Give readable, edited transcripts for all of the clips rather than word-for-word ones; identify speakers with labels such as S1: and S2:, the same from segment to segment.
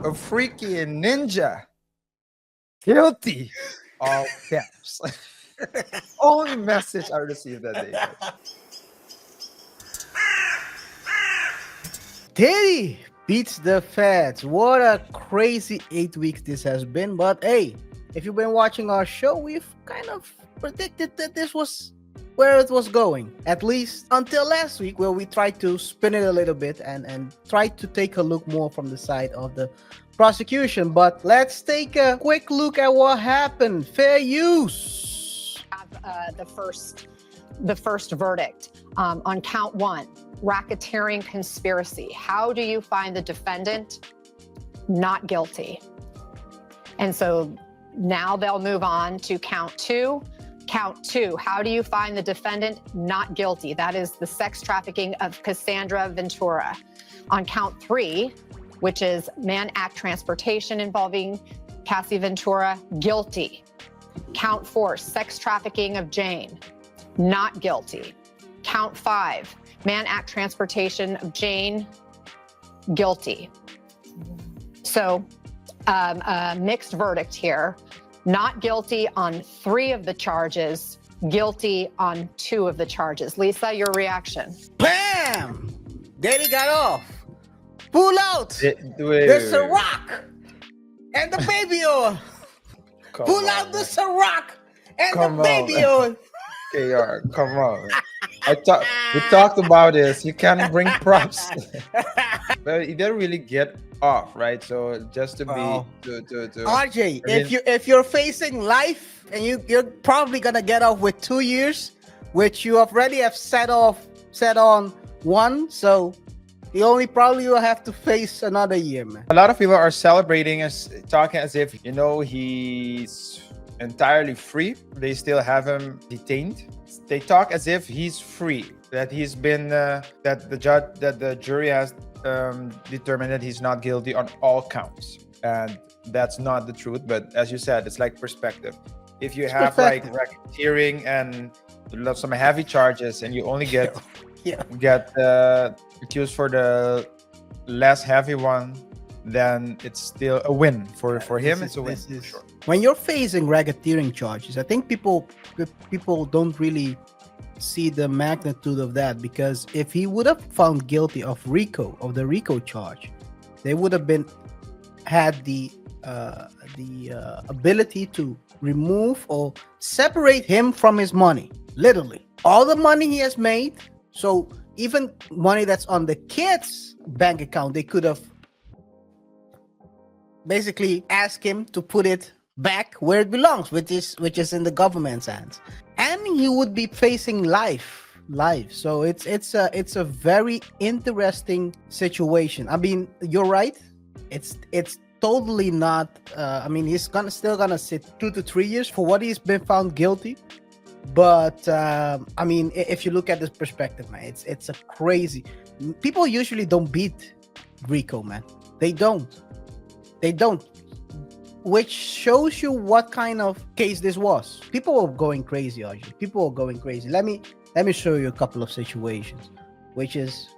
S1: a freaking ninja. Guilty. All caps. Only message I received that day.
S2: Diddy beats the feds. What a crazy 8 weeks this has been. But hey, if you've been watching our show, we've kind of predicted that this was where it was going, at least until last week, where we tried to spin it a little bit and tried to take a look more from the side of the prosecution. But let's take a quick look at what happened. Fair use.
S3: The first verdict on count 1, racketeering conspiracy. How do you find the defendant not guilty? And so now they'll move on to count 2. Count 2, how do you find the defendant not guilty? That is the sex trafficking of Cassandra Ventura. On count 3, which is Mann Act transportation involving Cassie Ventura, guilty. Count 4, sex trafficking of Jane, not guilty. Count 5, Mann Act transportation of Jane, guilty. So mixed verdict here. Not guilty on 3 of the charges, guilty on 2 of the charges. Lisa, your reaction?
S2: Bam! Diddy got off. Pull out.
S1: Wait.
S2: The Ciroc and the baby oil. Pull out the Ciroc and
S1: Come
S2: the baby
S1: on.
S2: oil.
S1: KaiR, come on. We talked about this. You can't bring props. But he didn't really get off, right? So just to be to
S2: RJ, if you're facing life and you're probably gonna get off with 2 years, which you already have set on 1, so you only probably will have to face another year, man.
S1: A lot of people are celebrating talking as if he's entirely free. They still have him detained. They talk as if he's free, that he's been that the jury has determined that he's not guilty on all counts, and that's not the truth. But as you said, it's like perspective. If you have like racketeering and some heavy charges, and you only get accused for the less heavy one, then it's still a win for him. It's a win. Sure.
S2: When you're facing racketeering charges, I think people don't really see the magnitude of that, because if he would have found guilty of the RICO charge, they would have had the ability to remove or separate him from his money, literally all the money he has made. So even money that's on the kid's bank account, they could have basically asked him to put it back where it belongs, which is in the government's hands, and he would be facing life. So it's a very interesting situation. I mean, you're right. It's totally not. I mean, he's still gonna sit 2 to 3 years for what he's been found guilty. But I mean, if you look at this perspective, man, it's a crazy. People usually don't beat RICO, man. They don't. Which shows you what kind of case this was. People were going crazy, RJ. People were going crazy. Let me show you a couple of situations, which is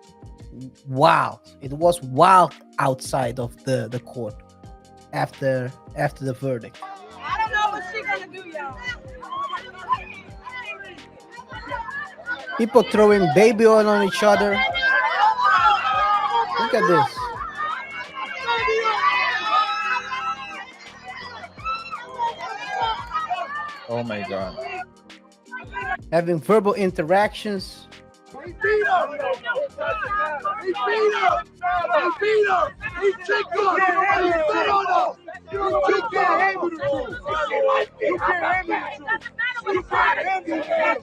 S2: wild. It was wild outside of the court after the verdict.
S4: I don't know what she's gonna do, y'all.
S2: People throwing baby oil on each other. Look at this.
S1: Oh my God.
S2: Having verbal interactions.
S4: He beat her! He beat her! He beat her! He kicked her! He spit on her! You can't handle the truth! You can't handle the truth! You can't handle the truth!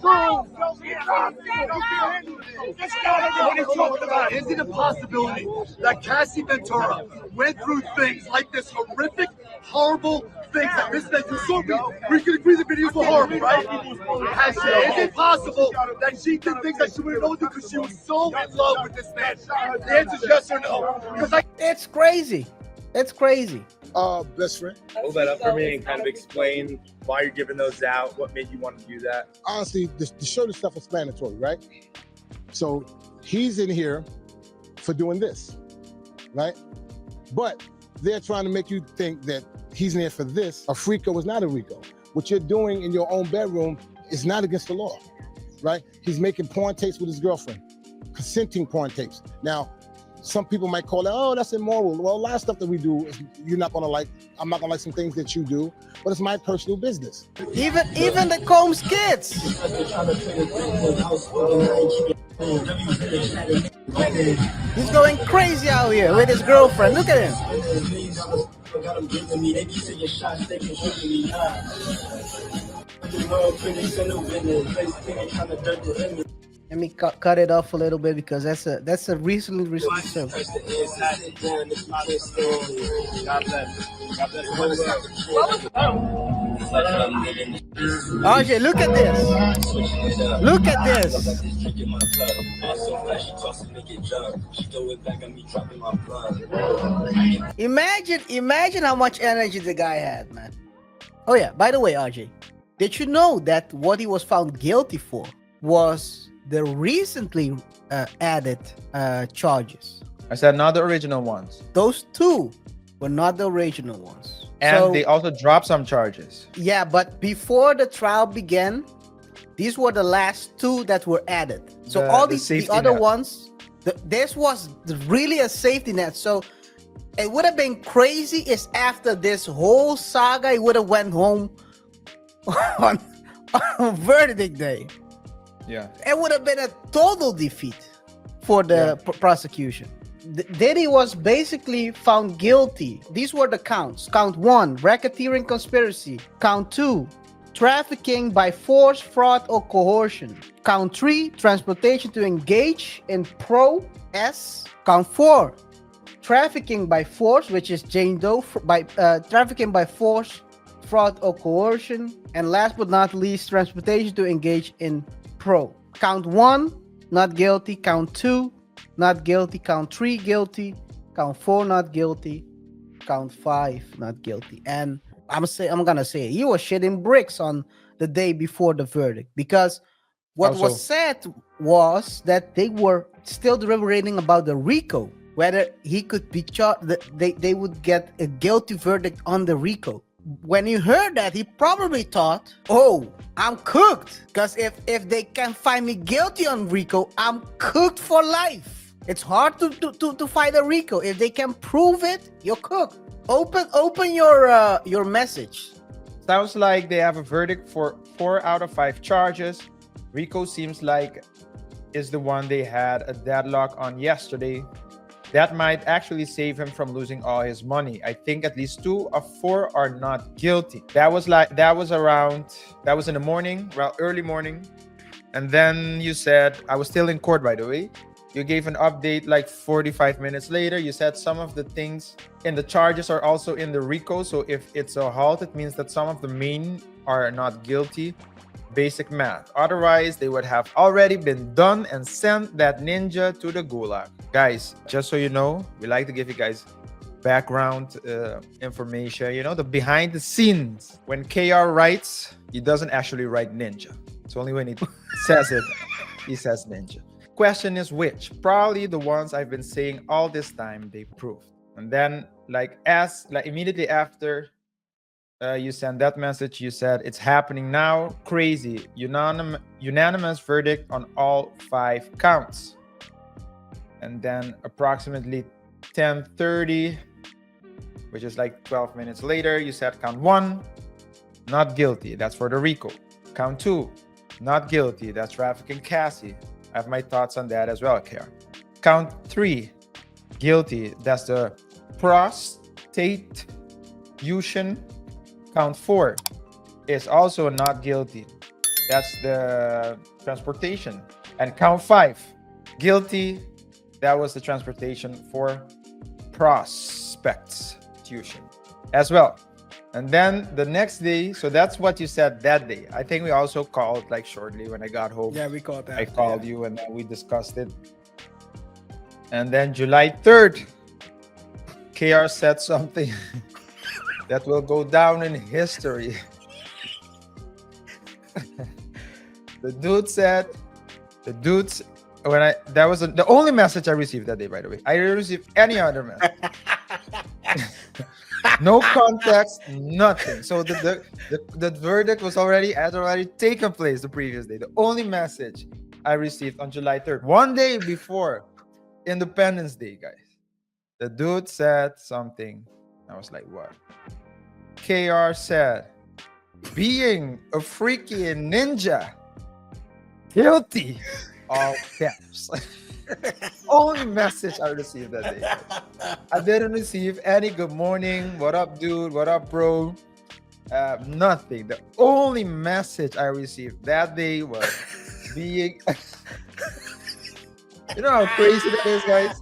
S4: This guy doesn't know what he's talking about. Is it a possibility that Cassie Ventura went through things like this horrific, horrible things that this man you saw me? We can agree the videos were horrible, right? Is it possible that she did things that she wouldn't know because she was so in love with this man? The answer is yes or no.
S2: It's crazy. It's crazy.
S5: Best friend.
S6: Hold that up for me and kind of explain why you're giving those out. What made you want to do that?
S5: Honestly, the show this stuff is mandatory, right? So he's in here for doing this, right? But they're trying to make you think that he's in there for this. A freako is not a RICO. What you're doing in your own bedroom is not against the law, right? He's making porn tapes with his girlfriend, consenting porn tapes. Now, some people might call it, oh, that's immoral. Well, a lot of stuff that we do, you're not gonna like. I'm not gonna like some things that you do, but it's my personal business.
S2: Even the Combs kids. He's going crazy out here with his girlfriend. Look at him. Let me cut it off a little bit because that's a recently released show. RJ, look at this. Look at this. Imagine how much energy the guy had, man. Oh yeah, by the way, RJ, did you know that what he was found guilty for was the recently added charges?
S1: I said not the original ones.
S2: Those two were not the original ones.
S1: And
S2: So-
S1: they also dropped some charges.
S2: Yeah, but before the trial began, these were the last two that were added. So
S1: The-
S2: all
S1: the
S2: the
S1: safety
S2: other
S1: net.
S2: ones, this was really a safety net. So it would have been crazy if after this whole saga, he would have went home on verdict day.
S1: Yeah.
S2: It would have been a total defeat for the prosecution. Diddy was basically found guilty. These were the counts. Count 1, racketeering conspiracy. Count 2, trafficking by force, fraud, or coercion. Count 3, transportation to engage in pro-S. Count 4, trafficking by force, which is Jane Doe, by trafficking by force, fraud, or coercion. And last but not least, transportation to engage in pro. Count 1, not guilty. Count 2, not guilty. Count 3, guilty. Count 4, not guilty. Count 5, not guilty. And I'm gonna say he was shitting bricks on the day before the verdict, because what
S1: Also-
S2: was said was that they were still deliberating about the RICO, whether he could be charged. They would get a guilty verdict on the RICO. When he heard that, he probably thought, "Oh, I'm cooked. Because if they can find me guilty on RICO, I'm cooked for life." It's hard to fight a RICO. If they can prove it, you're cooked. Open your message.
S1: Sounds like they have a verdict for 4 out of 5 charges. Rico seems like is the one they had a deadlock on yesterday. That might actually save him from losing all his money. I think at least 2 of 4 are not guilty. That was in the morning, early morning. And then you said, I was still in court, by the way. You gave an update like 45 minutes later. You said some of the things in the charges are also in the RICO. So if it's a halt, it means that some of the main are not guilty. Basic math. Otherwise, they would have already been done and sent that ninja to the gulag. Guys, just so you know, we like to give you guys background information, you know, the behind the scenes. When KaiR writes, he doesn't actually write ninja. It's only when he says it, he says ninja. Question is which? Probably the ones I've been saying all this time they proved. And then immediately after you sent that message, you said it's happening now. Crazy. Unanimous verdict on all 5 counts. And then approximately 10:30, which is like 12 minutes later, you said count 1, not guilty. That's for the RICO. Count 2, not guilty. That's trafficking Cassie. I have my thoughts on that as well, KaiR. Count 3, guilty. That's the prostitution. Count 4 is also not guilty. That's the transportation. And count 5, guilty. That was the transportation for prostitution as well. And then the next day, so that's what you said that day. I think we also called like shortly when I got home.
S2: Yeah, we called that.
S1: I called you and then we discussed it. And then July 3rd, KaiR said something that will go down in history. The only message I received that day, by the way. I didn't receive any other message. No context, nothing. So the verdict had already taken place the previous day. The only message I received on July 3rd, one day before Independence Day, guys, the dude said something. I was like, what? KaiR said, being a freaky ninja, guilty, all caps. Only message I received that day. I didn't receive any good morning, what up, dude, what up, bro. Nothing. The only message I received that day was being. You know how crazy that is, guys?